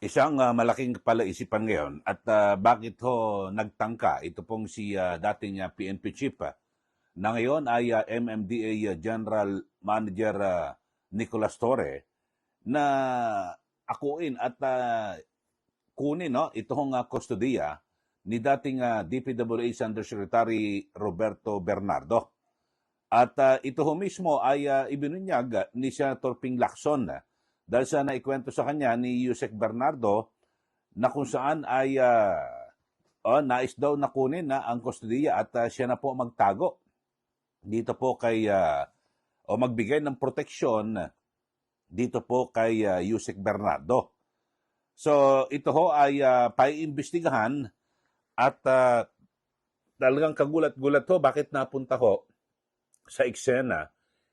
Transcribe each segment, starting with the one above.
Isang malaking palaisipan ngayon at bakit ho nagtangka ito pong si dating PNP chief na ngayon ay MMDA General Manager Nicolas Torre na akuin at kunin no itong kustodiya ni dating DPWH Undersecretary Roberto Bernardo. At ito ho mismo ay ibinunyag ni Senator Ping Lacson dahil sa naikwento sa kanya ni Yusek Bernardo na kung saan ay nais daw na kunin na ang kustodiya at siya na po magtago dito po kay o magbigay ng proteksyon dito po kay Yusek Bernardo. So ito ho ay paiimbestigahan at talagang kagulat-gulat ho bakit napunta ho sa eksena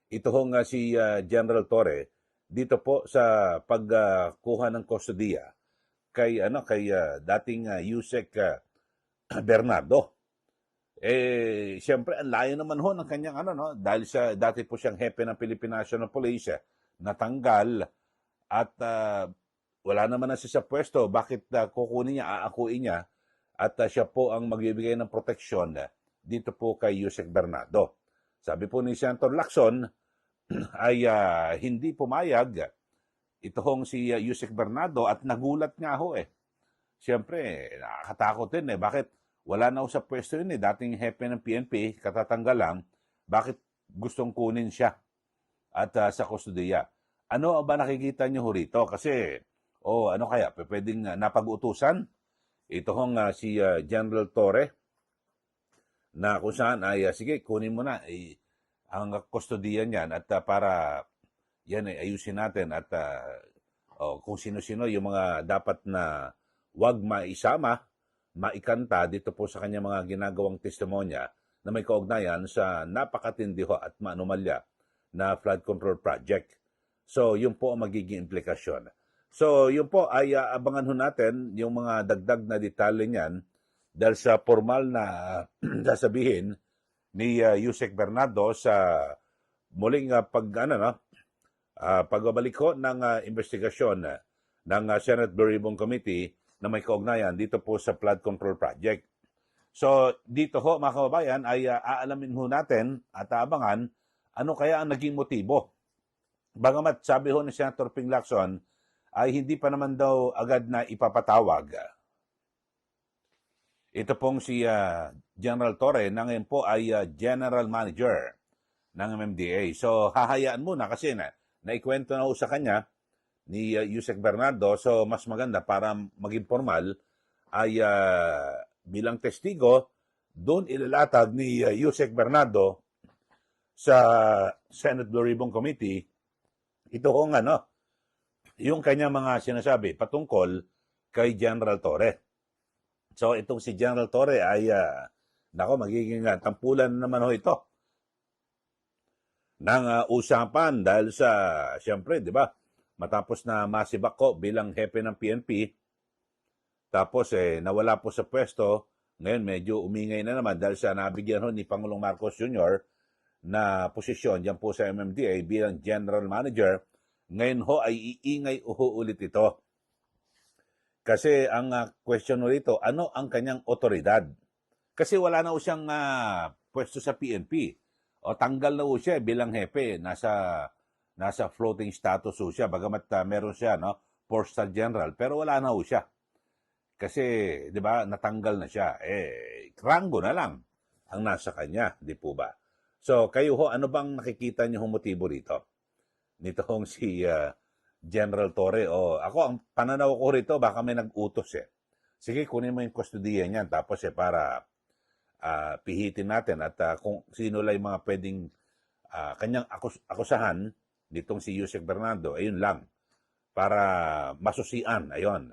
ito ho nga si General Torre dito po sa pagkuha ng kustodiya kay dating Yusek Bernardo. Siyempre ang layo naman ho ng kanyang dahil sa dati po siyang hepe ng Philippine National Police, natanggal at wala naman na siya sa pwesto, bakit kukunin niya, aakuin niya at siya po ang magbibigay ng proteksyon dito po kay Yusek Bernardo. Sabi po ni Senator Lacson ay hindi pumayag ito hong si Yusek Bernardo at nagulat nga ho Siyempre, nakakatakot din Bakit wala na ho sa pwesto yun dating hepe ng PNP, katatanggal lang, bakit gustong kunin siya at sa kustodiya? Ano ba nakikita niyo ho rito? Kasi, ano kaya, pwedeng napag-utusan? Ito hong si General Torre, na kung saan ay sige kunin mo na ang kustodiya niyan at para yan ayusin natin at kung sino-sino yung mga dapat na wag maisama, maikanta dito po sa kanya mga ginagawang testimonya na may kaugnayan sa napakatindiho at maanumalya na flood control project. So yun po ang magiging implikasyon. So yun po ay abangan ho natin yung mga dagdag na detalye niyan dahil sa formal na sasabihin ni Yusek Bernardo sa muling pagbabalik ko ng investigasyon ng Senate Blue Ribbon Committee na may kaugnayan dito po sa flood control project. So dito ho mga kababayan ay aalamin ho natin at aabangan ano kaya ang naging motibo. Bagamat sabi ho ni Senator Ping Lacson ay hindi pa naman daw agad na ipapatawag. Ito pong si General Torre na ngayon po ay General Manager ng MMDA. So hahayaan muna kasi naikwento na ho sa kanya ni Yusek Bernardo. So mas maganda para maging formal ay bilang testigo doon ilalatag ni Yusek Bernardo sa Senate Blue Ribbon Committee ito kung yung kanya mga sinasabi patungkol kay General Torre. So itong si General Torre ay magiging tampulan naman ho ito ng usapan dahil sa siyempre, 'di ba? Matapos na masibak ko bilang hepe ng PNP, tapos nawala po sa pwesto, ngayon medyo umingay na naman dahil sa nabigyan ho ni Pangulong Marcos Jr. na posisyon diyan po sa MMDA bilang General Manager. Ngayon ho ay iingay ulit ito. Kasi ang question rito, ano ang kanyang otoridad? Kasi wala na ho siyang pwesto sa PNP. O tanggal na ho siya bilang hepe. Nasa floating status ho siya. Bagamat meron siya, 4-star general. Pero wala na ho siya. Kasi, di ba, natanggal na siya. Rango na lang ang nasa kanya. Di po ba? So, kayo ho, ano bang nakikita niyo motibo rito? Nito hong si General Torre. Ako, ang pananaw ko rito, baka may nag-utos Sige, kunin mo yung kustodiya niyan. Tapos para pihitin natin at kung sino lang yung mga pwedeng kanyang akusahan nitong si Yusek Bernardo, ayun lang. Para masusian. Ayun.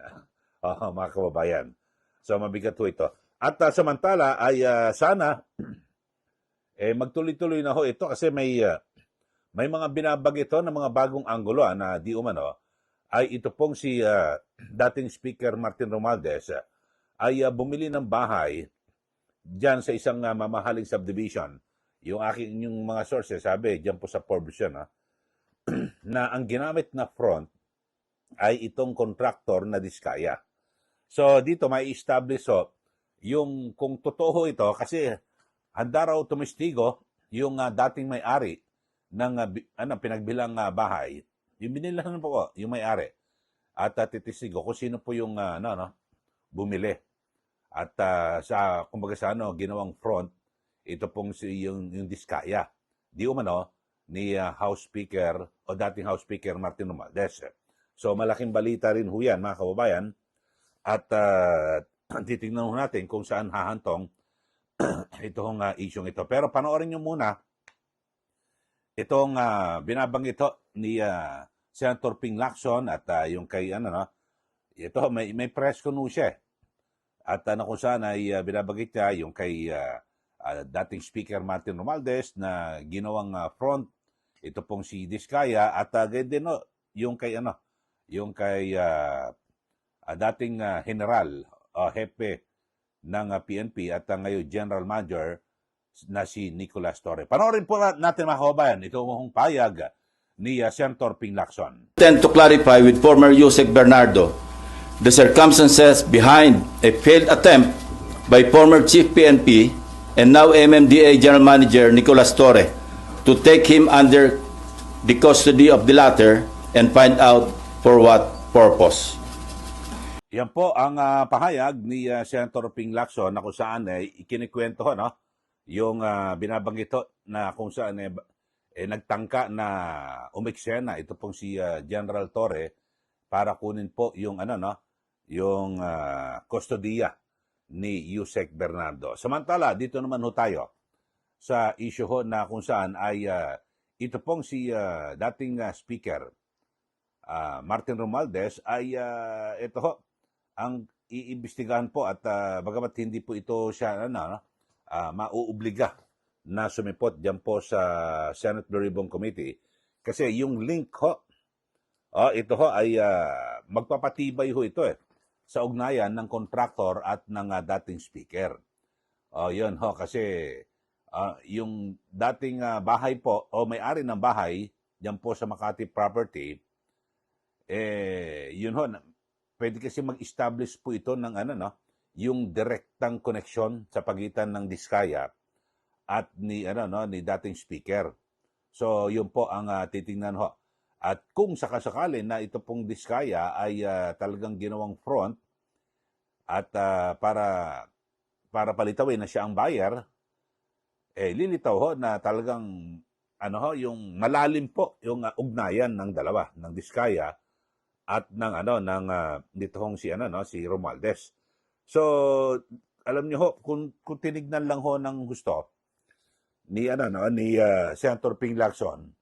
Mga kababayan. So, mabigat ho ito. At samantala ay sana magtuloy-tuloy na ho ito kasi may mga binabagito ng mga bagong anggulo na di umano ay ito pong si dating Speaker Martin Romualdez ay bumili ng bahay diyan sa isang mamahaling subdivision. Yung mga sources sabi diyan po sa Forbes na ang ginamit na front ay itong contractor na Diskaya. So dito may establish yung kung totoo ito kasi handa raw tumistigo yung dating may-ari ng pinagbilang bahay. Yung binilahan po yung may-ari at titisigo kung sino po yung bumili. At sa kumbaga sa ginawang front ito pong yung Diskaya. Di umano ni House Speaker o dating House Speaker Martin Romualdez. So malaking balita rin ho yan mga kababayan at titingnan natin kung saan hahantong itong isyong ito. Pero panoorin nyo muna itong binabanggit ni Senator Ping Lacson at yung kay ito may press con siya. At kung saan ay binabanggit niya yung kay dating Speaker Martin Romualdez na ginawang front ito pong si Diskaya at ganyan din yung kay yung kay dating general hepe ng PNP at ngayon General Manager na si Nicolas Torre. Panoorin po natin mga kababayan itong payag ni Senator Ping Lacson. Tend to clarify with former Yusek Bernardo the circumstances behind a failed attempt by former Chief PNP and now MMDA General Manager Nicolas Torre to take him under the custody of the latter and find out for what purpose. Yan po ang pahayag ni Senator Ping Lacson na kung saan ikinikwento yung binabanggit na kung saan nagtangka na umeksena ito pong si General Torre para kunin po yung yung kustodiya ni Yusek Bernardo. Samantala, dito naman tayo sa issue na kung saan ay ito pong si dating speaker Martin Romualdez ay ito ang iimbestigahan po at bagamat hindi po ito siya mauobliga na sumipot diyan po sa Senate Blue Ribbon Committee kasi yung link ito ay magpapatibay ito sa ugnayan ng contractor at ng dating speaker. Yun kasi yung dating bahay po o may-ari ng bahay diyan po sa Makati property yun pwede kasi mag-establish po ito ng yung direktang connection sa pagitan ng Diskaya at ni ni dating speaker. So yun po ang titingnan At kung sakasakali na ito pong Diskaya ay talagang ginawang front at para palitawin na siya ang buyer, lilitaw na talagang yung malalim po yung ugnayan ng dalawa, ng Diskaya at ng dito hong si Romualdez. So alam niyo kung tinignan lang ng gusto ni Senator Ping Lacson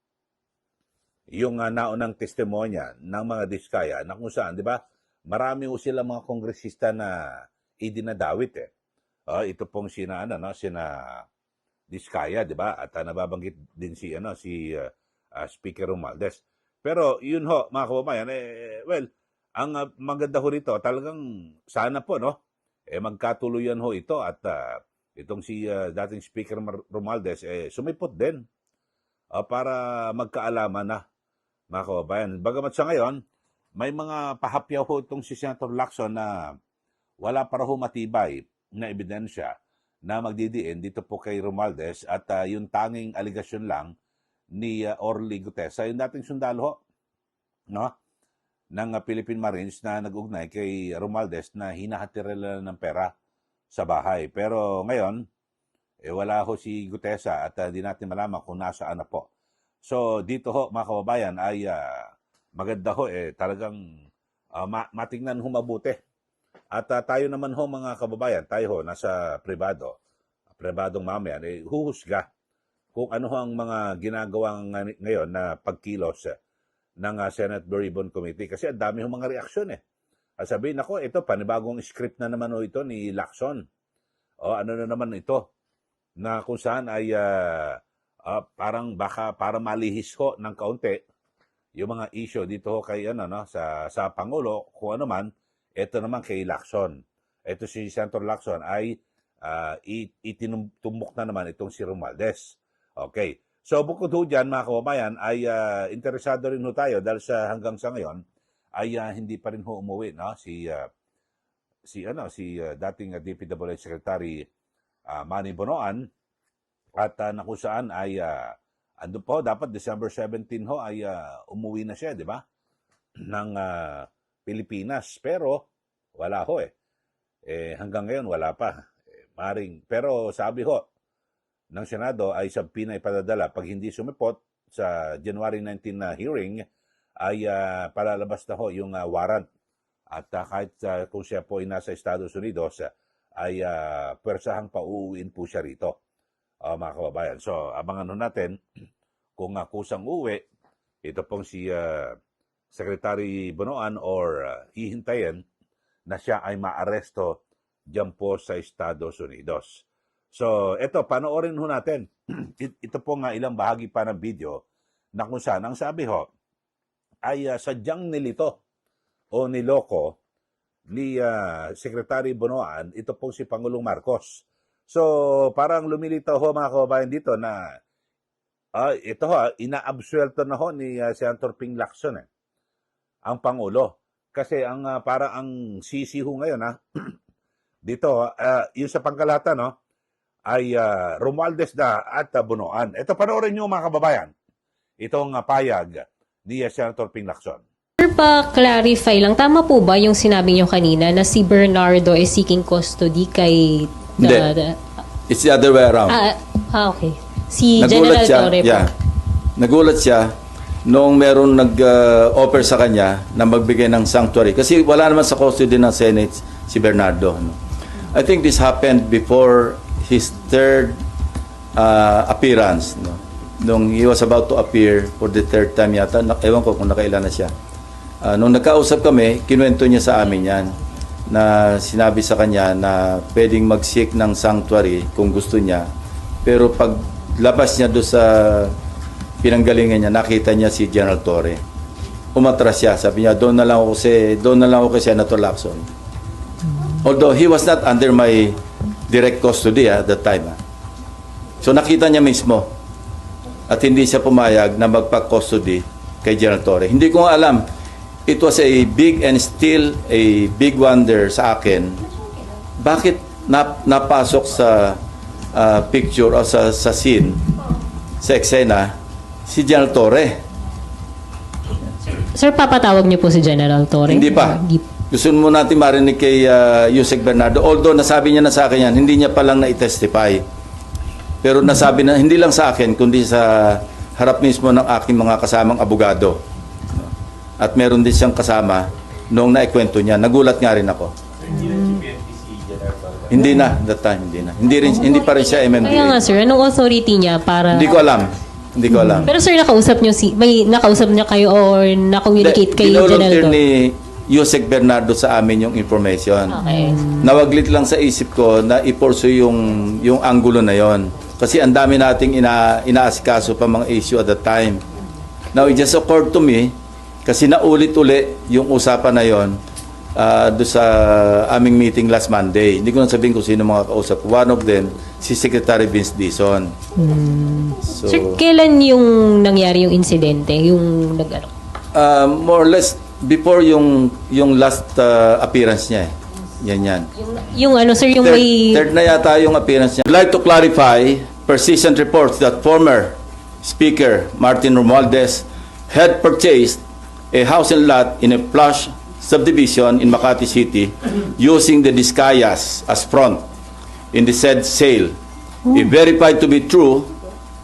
yung naunang testimonya ng mga Diskaya na kung saan, di ba, marami sila mga kongresista na idinadawit ito pong sina Diskaya, di ba? At nababanggit din si Speaker Romualdez. Pero yun mga kababayan, ang maganda rito, talagang sana po magkatuluyan ito at itong si dating Speaker Romualdez sumipot din para magkaalaman na mga kababayan. Bagamat sa ngayon, may mga pahapyaw itong si Senator Lacson na wala para matibay na ebidensya na magdidiin dito po kay Romualdez at yung tanging aligasyon lang ni Orly Gutesa, yung dating sundalo ng Philippine Marines na nag-ugnay kay Romualdez na hinahatira ng pera sa bahay. Pero ngayon, wala si Gutesa at di natin malaman kung nasaan na po. So dito mga kababayan ay maganda talagang matingnan mabuti. At tayo naman mga kababayan, tayo nasa pribadong mamayan, huhusga kung ano ang mga ginagawang ngayon na pagkilos ng Senate Blue Ribbon Committee. Kasi ang dami mga reaksyon sabihin ito panibagong script na naman ito ni Lacson. Ano na naman ito na kung saan ay parang baka para malihis ng kaunti yung mga issue dito kay sa Pangulo, kung ano man, ito naman kay Lacson. Ito si Senator Lacson ay itinumbok na naman itong si Romualdez. Okay. So bukod dyan mga kababayan ay interesado rin tayo dahil hanggang sa ngayon ay hindi pa rin ho umuwi, no? Si dating DPWH Secretary Manny Bonoan, at na kung saan ay ando po dapat December 17 ho ay umuwi na siya, di ba? Ng Pilipinas, pero wala ho hanggang ngayon wala pa. Pero sabi ho ng Senado ay subpoena ipadadala pag hindi sumipot sa January 19 na hearing ay palalabas na ho yung warrant. At kahit kung siya po ay nasa Estados Unidos ay pwersahang pauuwiin po siya rito, mga kababayan. So abangan ho natin kung kusang uwi ito pong si Secretary Bonoan or hihintayin na siya ay maaresto dyan po sa Estados Unidos. So, ito, panoorin ho natin. Ito po nga ilang bahagi pa ng video na kung saan ang sabi ho ay sadyang nilito o niloko ni Secretary Bonoan, ito pong si Pangulong Marcos. So, parang lumilitaw ho mga kababayan dito na ito ho, inaabsuelto na ho ni Senator Ping Lacson ang Pangulo. Kasi para ang sisi ho ngayon dito, yung sa pangkalahatan ay Romualdez na at Bonoan. Ito, panoorin nyo mga kababayan, itong payag ni Senator Ping Lacson. Sir, pa-clarify lang, tama po ba yung sinabi nyo kanina na si Bernardo is seeking custody kay... Hindi. It's the other way around. Okay. Si General Torre po. Nagulat siya noong meron nag-offer sa kanya na magbigay ng sanctuary. Kasi wala naman sa custody ng Senate si Bernardo. I think this happened before his third appearance. Nung he was about to appear for the third time yata. Ewan ko kung nakailan na siya. Nung nagkausap kami, kinuwento niya sa amin yan na sinabi sa kanya na pwedeng mag-seek ng sanctuary kung gusto niya. Pero pag labas niya doon sa pinanggalingan niya, nakita niya si General Torre. Umatras siya. Sabi niya, doon na lang ako kay Senator Lacson. Although he was not under my direct custody at that time. So nakita niya mismo. At hindi siya pumayag na magpa-custody kay General Torre. Hindi ko alam. It was a big and still a big wonder sa akin. Bakit napasok sa picture o sa scene, sa eksena, si General Torre? Sir, papatawag niyo po si General Torre? Hindi pa. Gusto mo natin marinig kay Yusek Bernardo. Although nasabi niya na sa akin yan, hindi niya palang na-testify. Pero nasabi na, hindi lang sa akin, kundi sa harap mismo ng aking mga kasamang abogado. At meron din siyang kasama noong naikwento niya. Nagulat nga rin ako. Hindi na, that time, hindi na. Hindi pa rin siya MMDA. Kaya nga sir, anong authority niya para... Hindi ko alam. Pero sir, nakausap niya kayo or na-communicate kay General Torre? Torre? Ni Yusek Bernardo sa amin yung information. Okay. Nawaglit lang sa isip ko na i-pursue yung anggulo na yon. Kasi ang dami nating inaasikaso pa mga issue at that time. Now, it just occurred to me, kasi naulit-uli yung usapan na yon doon sa aming meeting last Monday. Hindi ko na sabihin kung sino mga kausap. One of them, si Secretary Vince Dizon. So, Sir, kailan yung nangyari yung insidente? Yung nag-ano? more or less, before yung last appearance niya. Yan. Yung ano, sir, yung may... Third na yata yung appearance niya. I'd like to clarify persistent reports that former Speaker Martin Romualdez had purchased a house and lot in a plush subdivision in Makati City using the Discayas as front in the said sale. If verified to be true,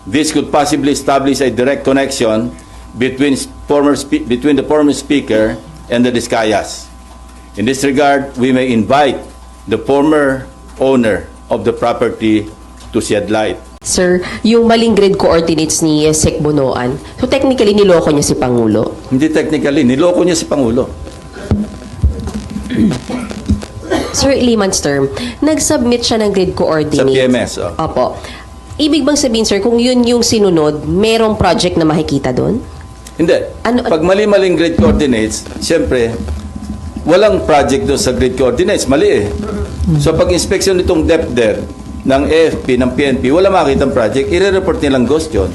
this could possibly establish a direct connection between the former Speaker and the Discayas. In this regard, we may invite the former owner of the property to shed light. Sir, yung maling grid coordinates ni Sec Bonoan, so technically niloko niya si Pangulo? Hindi technically, niloko niya si Pangulo. Sir, layman's term, nag-submit siya ng grid coordinates. Sa PMS, oh. Opo. Ibig bang sabihin, sir, kung yun yung sinunod, merong project na makikita doon? Hindi. Pag mali-maling grid coordinates, siyempre, walang project doon sa grid coordinates. Mali eh. So pag inspection nitong DepDep ng AFP, ng PNP, wala makitang project, i-report nilang ghost yun.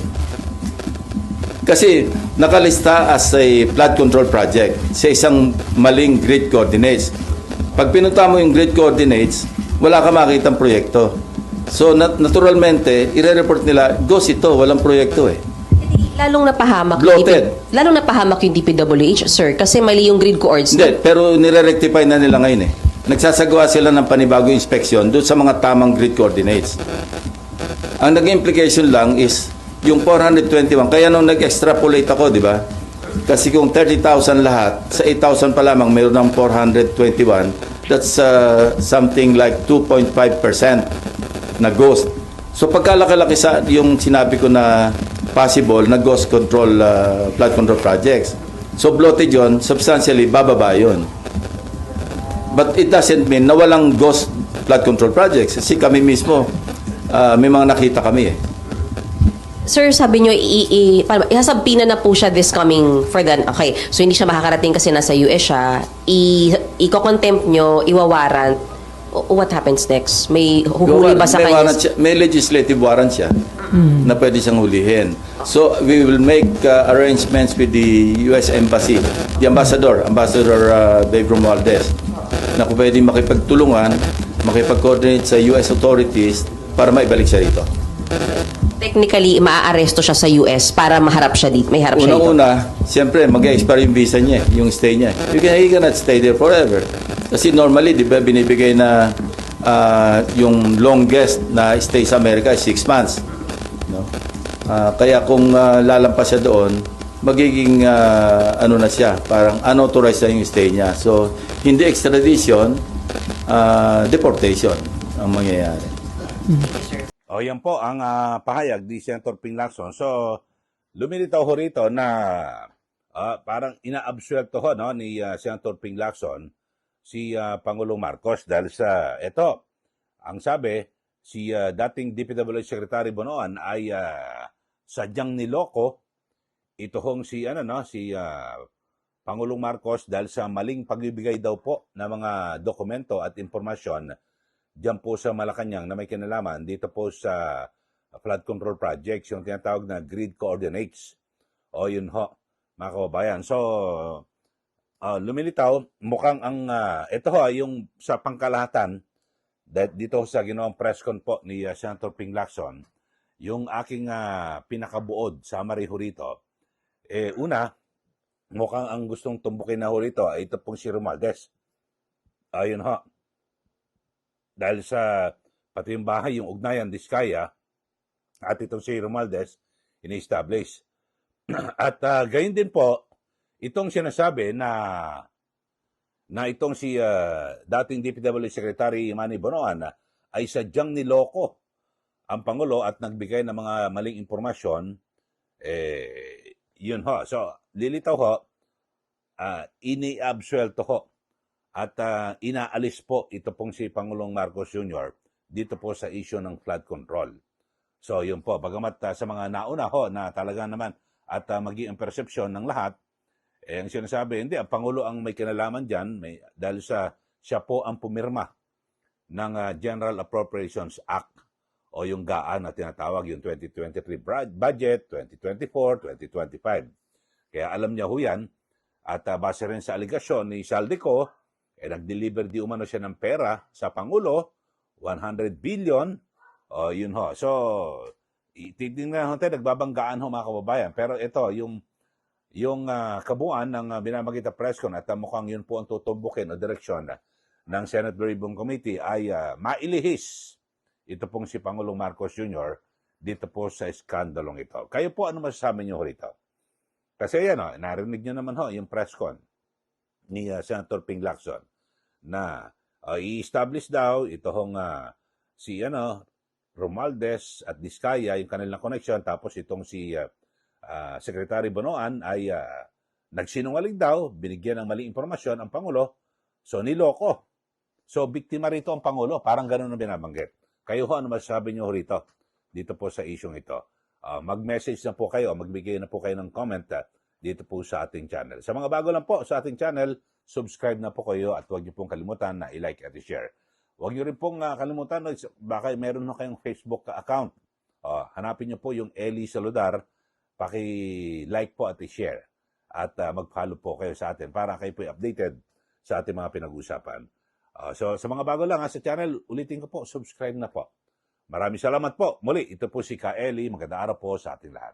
Kasi nakalista as a flood control project sa isang maling grid coordinates. Pag pinunta mo yung grid coordinates, wala ka makitang proyekto. So naturalmente, ire-report nila, ghost ito, walang proyekto eh. Lalong napahamak Bloated. lalong napahamak yung DPWH, sir, kasi mali yung grid coords. Hindi, pero nire-rectify na nila ngayon eh. Nagsasagawa sila ng panibagong inspeksyon doon sa mga tamang grid coordinates. Ang naging implication lang is yung 421. Kaya nung nag-extrapolate ako, di ba? Kasi kung 30,000 lahat, sa 8,000 pa lamang mayroon ng 421, that's something like 2.5% na ghost. So pagkalaki-laki sa yung sinabi ko na possible na ghost control, flood control projects. So bloated yun, substantially bababa yun. But it doesn't mean na walang ghost flood control projects. Kasi kami mismo, may mga nakita kami eh. Sir, sabi nyo, ihasabpina na po siya this coming for the... Okay, so hindi siya makakarating kasi nasa US siya. Iko-contempt nyo, iwawarrant. What happens next? May huhuli ba sa may kanya? warrant siya, may legislative warrant siya na pwede siyang hulihin. So, we will make arrangements with the US Embassy, the Ambassador Dave Romualdez, na kung pwede makipagtulungan, makipag-coordinate sa US authorities para maibalik siya rito. Technically, maaaresto siya sa US para maharap siya dito. May harap siya dito. Unang-una, siyempre, mag-expire yung visa niya, yung stay niya. He cannot stay there forever. Kasi normally, di ba, binibigay na yung longest na stay sa Amerika is 6 months. No? Kaya kung lalampas siya doon, magiging ano na siya, parang unauthorized na yung stay niya. So, hindi extradition, deportation ang mangyayari. O yan po ang pahayag ni Senator Ping Lacson. So, lumilitaw ho rito na parang inaabsuelto ho no, ni Senator Ping Lacson si Pangulong Marcos dahil sa ito. Ang sabi, si dating DPWH Secretary Bonoan ay sadyang niloko ito hong si Pangulong Marcos dahil sa maling pagbibigay daw po ng mga dokumento at impormasyon diyan po sa Malacanang na may kinalaman dito po sa flood control projects, yung tinatawag na grid coordinates. O yun ho, mga kababayan. So, lumilitaw, mukhang ang, ito ho, yung sa pangkalahatan, dito sa ginawang press con po ni Senator Ping Lacson, yung aking pinakabuod, summary ho rito, una, mukhang ang gustong tumbukin na ho rito ay ito pong si Romualdez. Ayun ho. Dahil sa pati yung bahay, yung Ugnayan, Diskaya, at itong si Romualdez, ini-establish. At gayon din po, itong sinasabi na itong si dating DPWH Secretary Manny Bonoan ay sadyang niloko ang Pangulo at nagbigay ng mga maling impormasyon, yun ho. So, lilitaw ho, ini-absuelto ho. At inaalis po ito pong si Pangulong Marcos Jr. dito po sa issue ng flood control. So yun po, bagamat sa mga nauna ho na talaga naman at maging ang persepsyon ng lahat, ang sinasabi, hindi, ang Pangulo ang may kinalaman dyan dahil siya po ang pumirma ng General Appropriations Act o yung GAA na tinatawag, yung 2023 budget, 2024, 2025. Kaya alam niya ho yan at base rin sa aligasyon ni Saldico, nag-deliver di umano siya ng pera sa Pangulo, 100 billion, yun ho. So, titignan ho tayo, nagbabanggaan ho mga kababayan. Pero ito, yung kabuuan ng binamagit na press con at mukhang yun po ang tutumbukin o direksyon ng Senate Veribong Committee ay mailihis ito pong si Pangulong Marcos Jr. dito po sa skandalong ito. Kayo po, ano masasabi niyo ho rito? Kasi yan ho, narinig niyo naman ho yung press con ni Senator Ping Lacson na i-establish daw ito hong si Romualdez at Diskaya, yung kanilang connection, tapos itong si Secretary Bonoan ay nagsinungaling daw, binigyan ng maling impormasyon ang Pangulo, so niloko. So biktima rito ang Pangulo, parang ganun na binabanggit. Kayo ho, ano masasabi niyo rito dito po sa isyong ito? Mag-message na po kayo, magbigay na po kayo ng comment dito po sa ating channel. Sa mga bago lang po sa ating channel, subscribe na po kayo at huwag niyo pong kalimutan na i-like at i-share. Huwag niyo rin pong kalimutan, baka meron na kayong Facebook account. Hanapin niyo po yung Eli Saludar paki-like po at i-share. At mag-follow po kayo sa atin para kayo po updated sa ating mga pinag-uusapan. So sa mga bago lang sa channel, ulitin ko po, subscribe na po. Maraming salamat po. Muli, ito po si Ka Eli. Magandang araw po sa ating lahat.